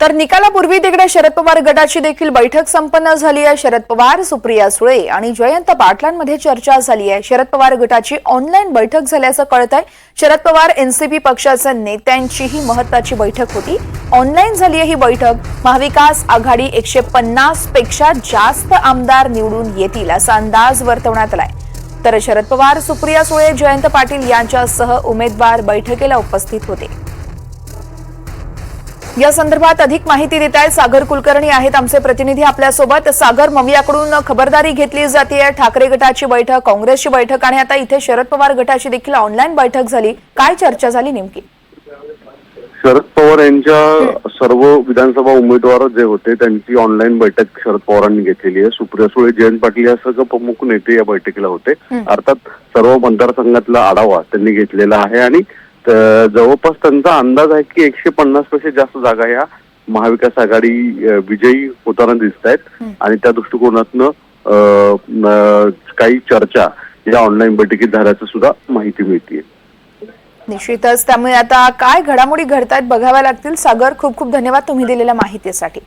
तर निकालापूर्वी तिकडे शरद पवार गटाची देखील बैठक संपन्न झाली आहे। शरद पवार, सुप्रिया सुळे आणि जयंत पाटलांमध्ये चर्चा झाली आहे। शरद पवार गटाची ऑनलाईन बैठक झाल्याचं कळतंय। शरद पवार एनसीपी पक्षाच्या नेत्यांची ही महत्त्वाची बैठक होती। ऑनलाईन झाली आहे ही बैठक। महाविकास आघाडी 150 पेक्षा जास्त आमदार निवडून येतील असा अंदाज वर्तवण्यात आलाय। तर शरद पवार, सुप्रिया सुळे, जयंत पाटील यांच्यासह उमेदवार बैठकीला उपस्थित होते। या संदर्भात अधिक माहिती देत आहेत सागर कुलकर्णी आहेत आमचे प्रतिनिधी आपल्यासोबत। सागर, मवियाकडून खबरदारी घेतली जाते, ठाकरे गटाची बैठक, काँग्रेसची बैठक आणि आता इथे शरद पवार गटाची देखील ऑनलाईन बैठक झाली। काय चर्चा झाली नेमकी? शरद पवार यांच्या सर्व विधानसभा उमेदवार जे होते त्यांची ऑनलाईन बैठक शरद पवारांनी घेतलेली आहे। सुप्रिया सुळे, जयंत पाटील या सर्व प्रमुख नेते या बैठकीला होते। अर्थात सर्व मतदारसंघातला आढावा त्यांनी घेतलेला आहे आणि जवळपास त्यांचा अंदाज आहे की 150 पेक्षा जास्त जागा या महाविकास आघाडी विजयी होताना दिसत आहेत आणि त्या दृष्टिकोनातनं काही चर्चा या ऑनलाईन बैठकीत झाल्याचं सुद्धा माहिती मिळते। निश्चितच, त्यामुळे आता काय घडामोडी घडतायत बघाव्या लागतील। सागर, खूप खूप धन्यवाद तुम्ही दिलेल्या माहितीसाठी।